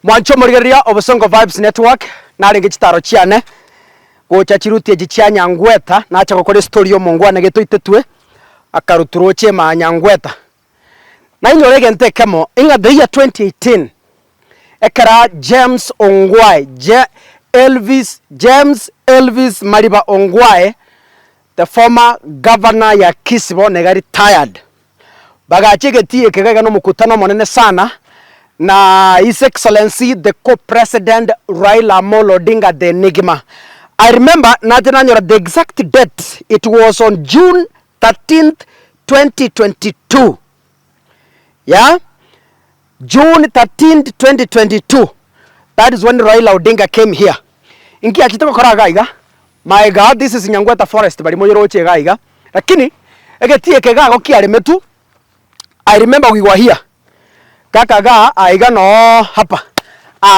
Mwancho murigeria Bosongo Vibes Network nari ngitaro chiane gocha chirutie gichia Nyangweta nacha gukora story yo mungwana gitu itetwe akaruturo chema Nyangweta na inyorege ntekemo inga the year 2018 ekara James Elvis Mariba Ongwae, the former governor ya Kisibo negari tired bagachegetie kegega no mukutano monene sana na His Excellency the Co-President Raila Amolo Odinga the Enigma. I remember the exact date. It was on June 13th, 2022. Yeah? June 13th, 2022. That is when Raila Odinga came here. Inki akitoko kora gaiga. My God, this is Nyangweta forest bali moyo roche gaiga. Lakini egetie kega gokiare metu. I remember we were here. Kakaga aiga no hapa.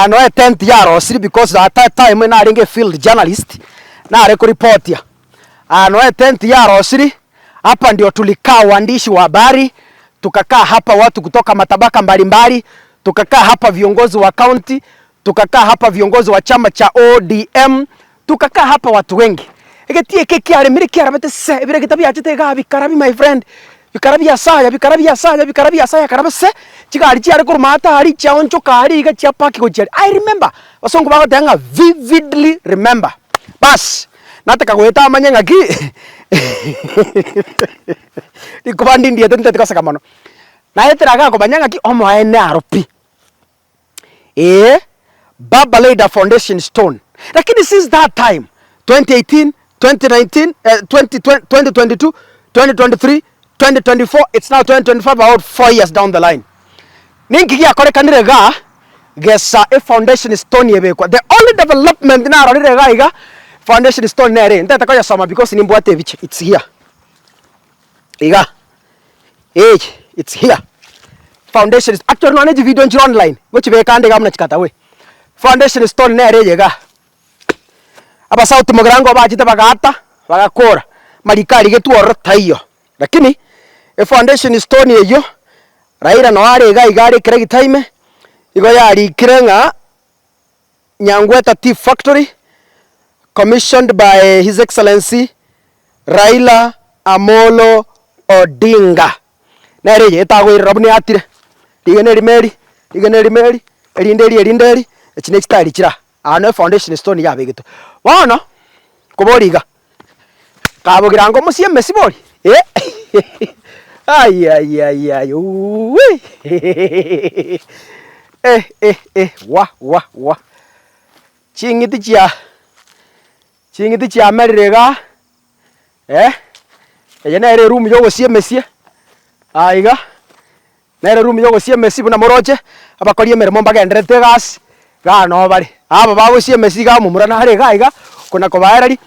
No 10th year or because at that time when I ringe field journalist na reko report ya. No 10th year or hapa ndio tulikaa waandishi wa habari, tukakaa hapa watu kutoka matabaka mbalimbali, tukakaa hapa viongozi wa county, tukakaa hapa viongozi wa chama cha ODM, tukakaa hapa watu wengi. Egetie keki ale miliki arabete se bire kitabia atete bikarabi my friend. Bikarabi asaya karabase chikari chiare kurumata hari chaoncho kari ga chiapaki gochari. I remember basongo bago tanga vividly remember. Bas nataka goeta amanyanga ki ikubandi ndiye tente tikasaka mono na yeteraga ko banyanga ki omo ene aropi Baba laid a foundation stone. Lakini since that time 2018 2019 2022 2023 2024, it's now 2025, about 4 years down the line. Ninki ya kore kanire ga gesa a foundation stone yebekwa. The only development na rorire ga iga foundation stone nere. Ndata kwa sama because ni mbwate biche. It's here. Iga. It's here. Foundation is actually no neji video nchiro online. Gochi beka ande ga mna chikata we. Foundation stone nere yega. Aba South Mugirango ba chita bagata, bagakora. Marikari getu orota hiyo. Lakini a foundation stone yeyo Raila no arega igari kiregi time igo yari kirenga Nyangweta Tea Factory commissioned by His Excellency Raila Amolo Odinga. Nere yetago irabuni atire digeneri meri erinderi echine chitari chira ano foundation stone yabegeto wana koboriga kabugirango musie mesibori ay uwi wa chingiti chia merega ene ere room yogo sie mesie aiga nere room yogo sie mesi buna moroche abakorie meremo mbagendrete gas ga no bari aba bago sie mesi ga mumurana hare ga aiga kuna ko baerari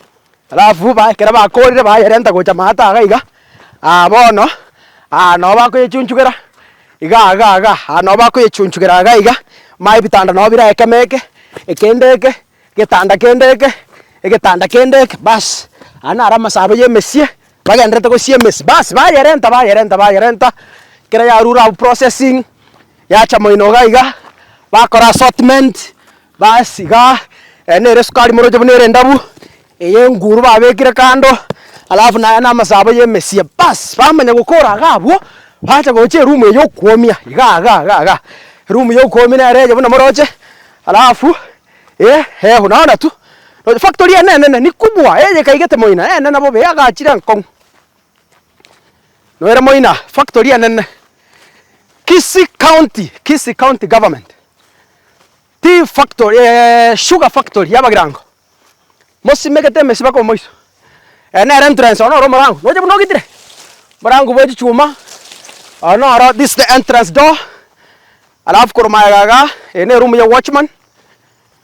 alafu ba kera ba korire ba yerenta gocha mata ga aiga bono no bako yechunchugera iga no bako yechunchugera ga iga mai bitanda no bira ekemeke ekendeke getanda kendeke bas ana ara masabo ye mesie bagendrete go sie mes bas ba yerenta kera ya rural processing ya chamoino ga iga bakora assortment bas iga ene reskari moroje bunere ndabu nguru babekire kando alafu na masabo ye mesie bas bamanya gukora gabo bacha goche room yo kuomia ga room yo kuomia reje buna moroche alafu unaona tu factory nene ni kubwa kaigete moina nene bobe yaga chira nkong no era moina factory nene Kisii County government tea factory sugar factory yabagirango mosi megete mesiba ko moiso ene entrance ono marangu noje buno gitire marangu boji chuma ono this the entrance door alafu koroma gaga ene room ya watchman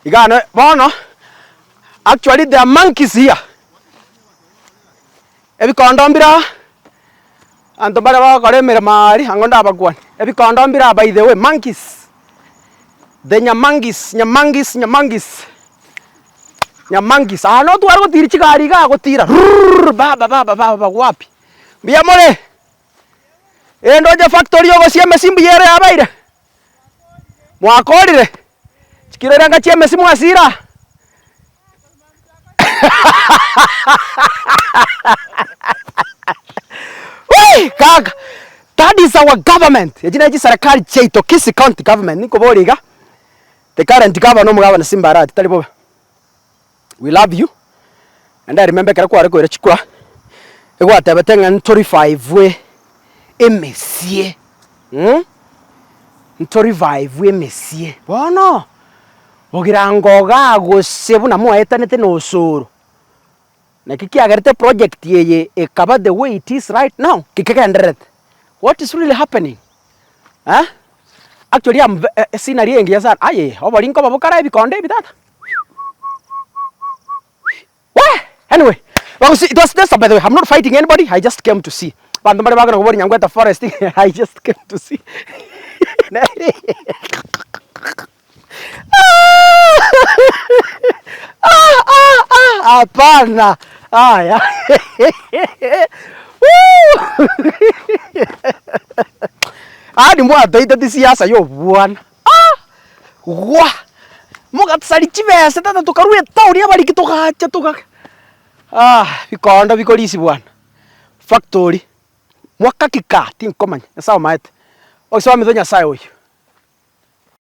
igana bono actually there are monkeys here ebi kondombira anto bara ba kare mere mari angonda abagwan ebi kondombira by the way monkeys the nyamangis ano tu argo tiri chikari ga go tira baba wapi bia more endo je factory go sieme simbiere abaire mwakorire Chikiranga chia mesimu asira. Wait, kaka. That is our government. Ejina ji serikali cheito Kisii County government niko boriga. The current governor mugabana Simbarati talibo. We love you. And I remember kera kwa reko irachukua. Ego atabetenga 35 we emesie. Ntorivive we mesie. Bono. Mugirango gago sebu na mwaetanete no usuru. Na kiki agarete project yeye ekaba the way it is right now. Kikeke what is really happening? Huh? Actually I'm scenery yengi yasan. Aye, obalinko babukara bikonde bitata. What? Anyway, well, see, it was this by the way. I'm not fighting anybody. I just came to see. Pandamari bagana go Nyangweta forest. I just came to see. Hapana. Ya. Ni mwa toita tisiasa yo bwana. Wa. Moga tsali chivese tata tukaruye tauri abali kitokacha tuka. Bikonda bikolisi bwana. Factory. Mwaka kika tinkomanya. Sawa maete. Okiswa mithonya sayo.